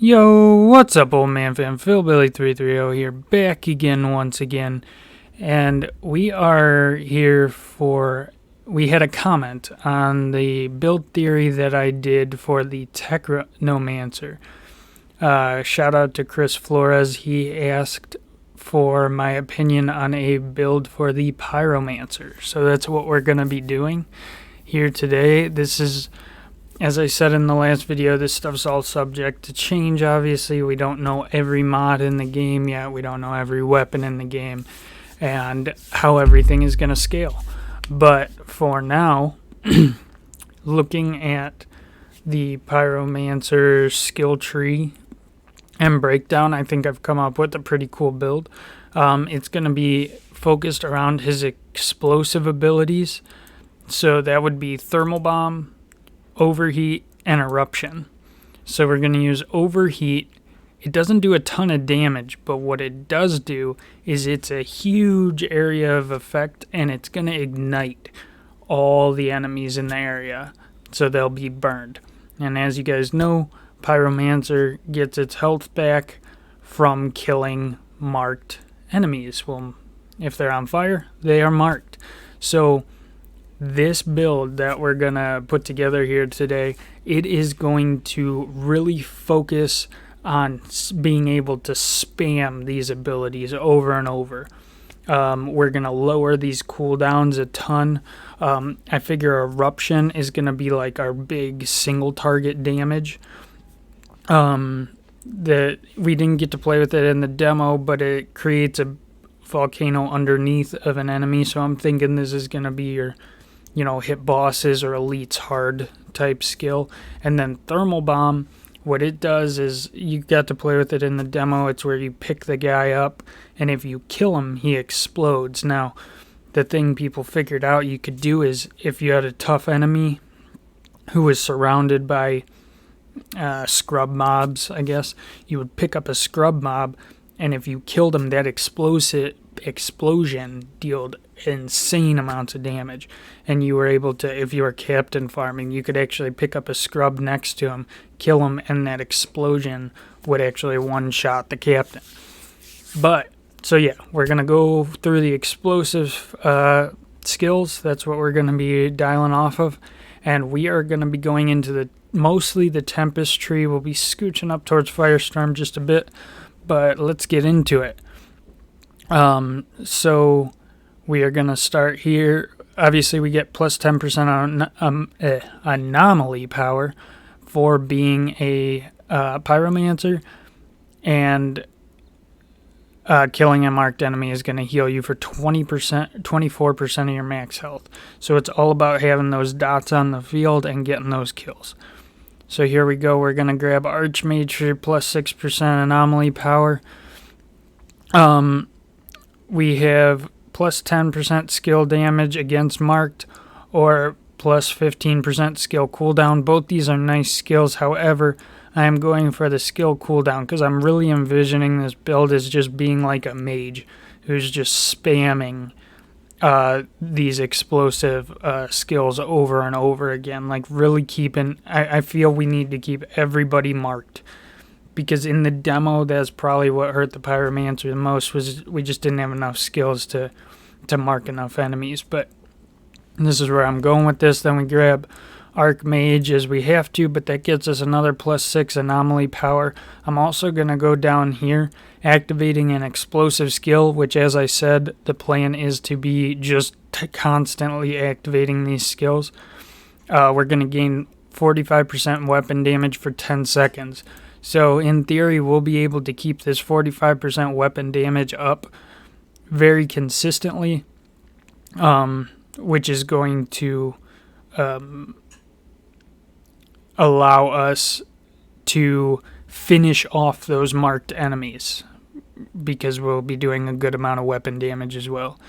Yo, what's up, old man fam? Philbilly330 here, back again once again, and we are here for, we had a comment on the build theory that I did for the Technomancer. Shout out to Chris Flores. He asked for my opinion on a build for the Pyromancer, so that's what we're going to be doing here today. This is, as I said in the last video, this stuff's all subject to change. Obviously, we don't know every mod in the game yet. We don't know every weapon in the game and how everything is going to scale. But for now, looking at the Pyromancer skill tree and breakdown, I think I've come up with a pretty cool build. It's going to be focused around his explosive abilities. So that would be Thermal Bomb, Overheat, and Eruption. So we're going to use Overheat. It doesn't do a ton of damage, but what it does do is it's a huge area of effect, and it's going to ignite all the enemies in the area, so they'll be burned. And as you guys know, Pyromancer gets its health back from killing marked enemies. Well, if they're on fire, they are marked. So this build that we're gonna put together here today, it is going to really focus on being able to spam these abilities over and over. We're gonna lower these cooldowns a ton. I figure Eruption is gonna be like our big single target damage. That we didn't get to play with it in the demo, but it creates a volcano underneath of an enemy, so I'm thinking this is gonna be your, hit bosses or elites hard type skill. And then Thermal Bomb, what it does is, you got to play with it in the demo, it's where you pick the guy up, and if you kill him, he explodes. Now, the thing people figured out you could do is, if you had a tough enemy who was surrounded by scrub mobs, I guess, you would pick up a scrub mob, and if you killed him, that explosion dealt insane amounts of damage. And you were able to, if you were captain farming, you could actually pick up a scrub next to him, kill him, and that explosion would actually one-shot the captain. But, so yeah, we're going to go through the explosive skills. That's what we're going to be dialing off of. And we are going to be going into mostly the Tempest tree. We'll be scooching up towards Firestorm just a bit, but let's get into it. So we are going to start here. Obviously, we get plus 10% on anomaly power for being a Pyromancer, and killing a marked enemy is going to heal you for 24% of your max health. So it's all about having those dots on the field and getting those kills. So here we go. We're going to grab Archmage for plus 6% anomaly power. We have plus 10% skill damage against marked, or plus 15% skill cooldown. Both these are nice skills. However, I am going for the skill cooldown because I'm really envisioning this build as just being like a mage who's just spamming these explosive skills over and over again. Like really keeping, I feel we need to keep everybody marked. Because in the demo, that's probably what hurt the Pyromancer the most, was we just didn't have enough skills to mark enough enemies. But this is where I'm going with this. Then we grab Archmage as we have to, but that gets us another plus 6 anomaly power. I'm also going to go down here, activating an explosive skill, which, as I said, the plan is to be just constantly activating these skills. We're going to gain 45% weapon damage for 10 seconds. So in theory, we'll be able to keep this 45% weapon damage up very consistently, which is going to allow us to finish off those marked enemies, because we'll be doing a good amount of weapon damage as well.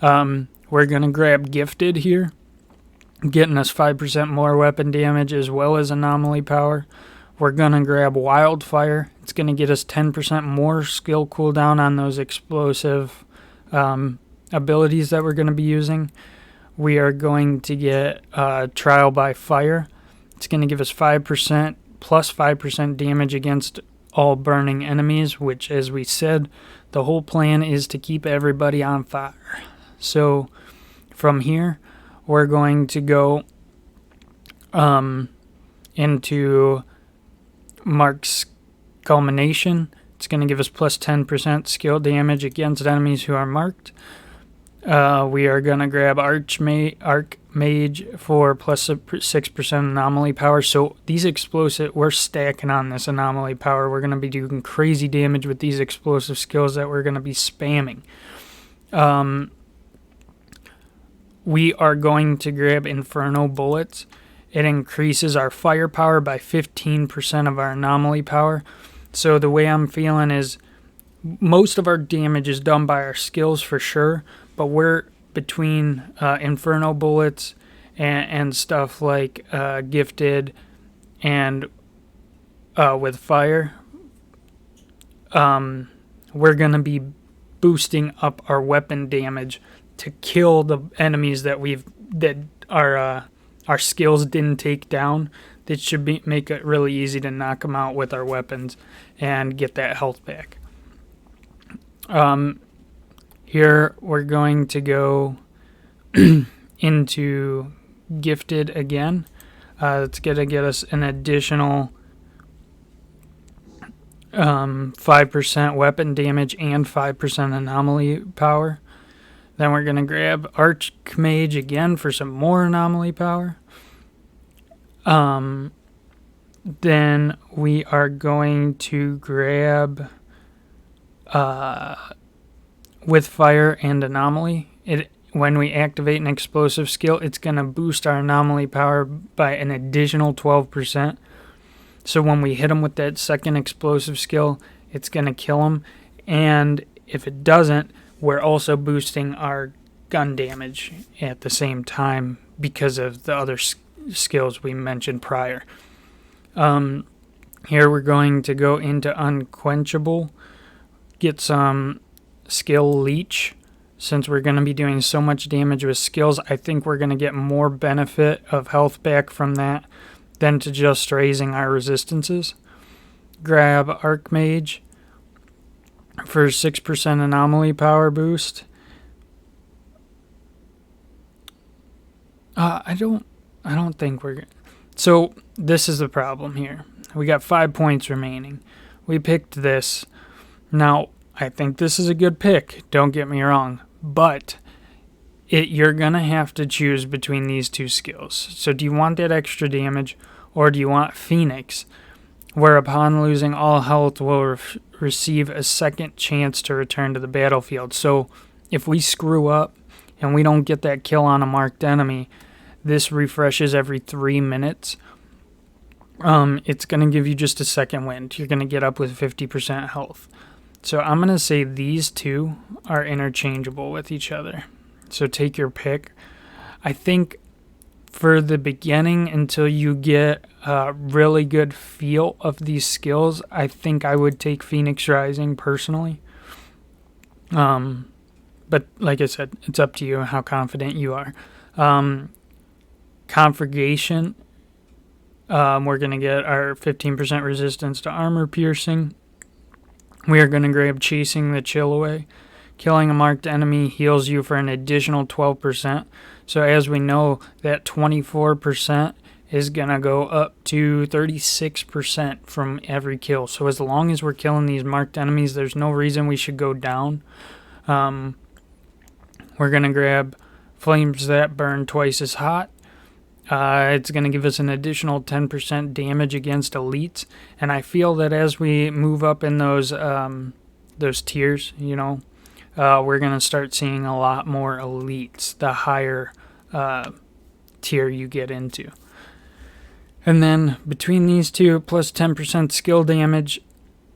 We're going to grab Gifted here, getting us 5% more weapon damage as well as anomaly power. We're going to grab Wildfire. It's going to get us 10% more skill cooldown on those explosive abilities that we're going to be using. We are going to get Trial by Fire. It's going to give us 5% plus 5% damage against all burning enemies, which, as we said, the whole plan is to keep everybody on fire. So from here, we're going to go into Mark's Culmination. It's going to give us plus 10% skill damage against enemies who are marked. We are going to grab Archmage for plus 6% anomaly power. So these explosive, we're stacking on this anomaly power. We're going to be doing crazy damage with these explosive skills that we're going to be spamming. We are going to grab Inferno Bullets. It increases our firepower by 15% of our anomaly power. So the way I'm feeling is most of our damage is done by our skills for sure, but we're between Inferno Bullets and stuff like Gifted and with Fire. We're going to be boosting up our weapon damage to kill the enemies that our skills didn't take down. That should make it really easy to knock them out with our weapons and get that health back. Here we're going to go into Gifted again. It's going to get us an additional 5% weapon damage and 5% anomaly power. Then we're going to grab Archmage again for some more anomaly power. Then we are going to grab with Fire and Anomaly. When we activate an explosive skill, it's going to boost our anomaly power by an additional 12%. So when we hit them with that second explosive skill, it's going to kill them. And if it doesn't, we're also boosting our gun damage at the same time because of the other skills we mentioned prior. Here we're going to go into Unquenchable, get some skill leech. Since we're going to be doing so much damage with skills, I think we're going to get more benefit of health back from that than to just raising our resistances. Grab Archmage for 6% anomaly power boost. I don't think we're... So this is the problem here. We got 5 points remaining. We picked this. Now, I think this is a good pick. Don't get me wrong. But you're going to have to choose between these two skills. So do you want that extra damage, or do you want Phoenix, where upon losing all health will receive a second chance to return to the battlefield? So if we screw up and we don't get that kill on a marked enemy, this refreshes every 3 minutes. It's going to give you just a second wind. You're going to get up with 50% health. So I'm going to say these two are interchangeable with each other. So take your pick. I think for the beginning, until you get a really good feel of these skills, I think I would take Phoenix Rising personally. But like I said, it's up to you how confident you are. Conflagration, we're going to get our 15% resistance to armor piercing. We are going to grab Chasing the Chill Away. Killing a marked enemy heals you for an additional 12%. So as we know, that 24% is going to go up to 36% from every kill. So as long as we're killing these marked enemies, there's no reason we should go down. We're going to grab Flames That Burn Twice as Hot. It's going to give us an additional 10% damage against elites, and I feel that as we move up in those tiers, we're going to start seeing a lot more elites the higher tier you get into. And then between these two, plus 10% skill damage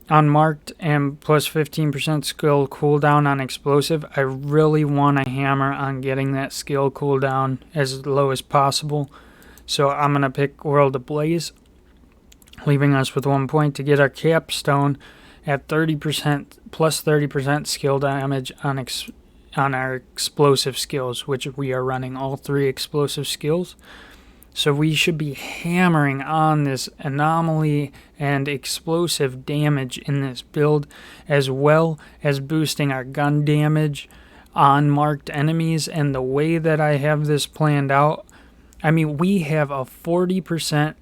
on marked and plus 15% skill cooldown on explosive, I really want to hammer on getting that skill cooldown as low as possible. So I'm going to pick World Ablaze, leaving us with 1 point to get our capstone at 30%, plus 30% skill damage on our explosive skills, which we are running all 3 explosive skills. So we should be hammering on this anomaly and explosive damage in this build, as well as boosting our gun damage on marked enemies. And the way that I have this planned out, I mean, we have a 40%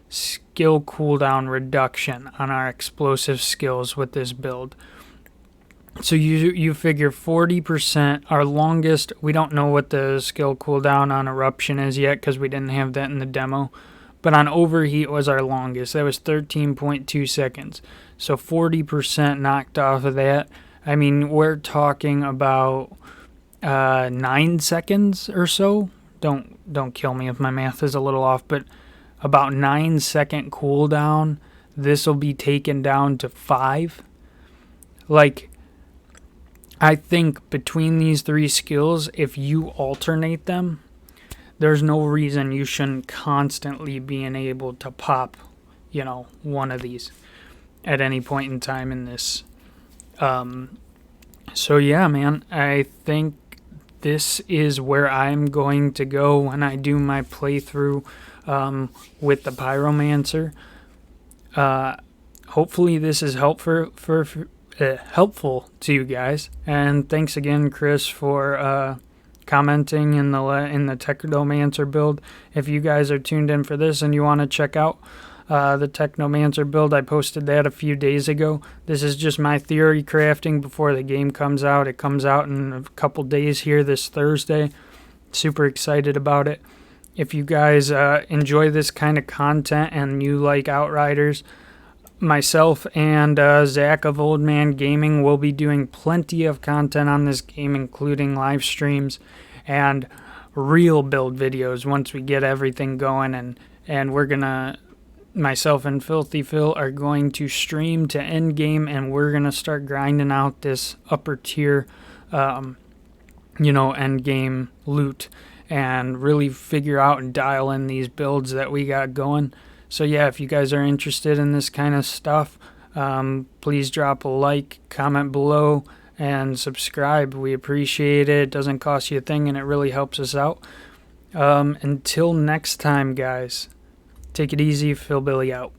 skill cooldown reduction on our explosive skills with this build. So you figure 40%, our longest, we don't know what the skill cooldown on Eruption is yet because we didn't have that in the demo, but on Overheat was our longest. That was 13.2 seconds. So 40% knocked off of that. I mean, we're talking about 9 seconds or so. Don't kill me if my math is a little off, but about 9-second cooldown. This will be taken down to 5. Like, I think between these 3 skills, if you alternate them, there's no reason you shouldn't constantly being able to pop, one of these at any point in time in this. So yeah, man, I think this is where I'm going to go when I do my playthrough with the Pyromancer. Hopefully this is helpful to you guys, and thanks again, Chris, for commenting in the Technomancer build. If you guys are tuned in for this and you want to check out the Technomancer build, I posted that a few days ago. This is just my theory crafting before the game comes out. It comes out in a couple days here this Thursday. Super excited about it. If you guys enjoy this kind of content and you like Outriders, myself and Zach of Old Man Gaming will be doing plenty of content on this game, including live streams and real build videos once we get everything going. And we're gonna, myself and Filthy Phil are going to stream to end game, and we're gonna start grinding out this upper tier, end game loot, and really figure out and dial in these builds that we got going. So yeah, if you guys are interested in this kind of stuff, please drop a like, comment below, and subscribe. We appreciate it. It doesn't cost you a thing, and it really helps us out. Until next time, guys, take it easy. Philbilly out.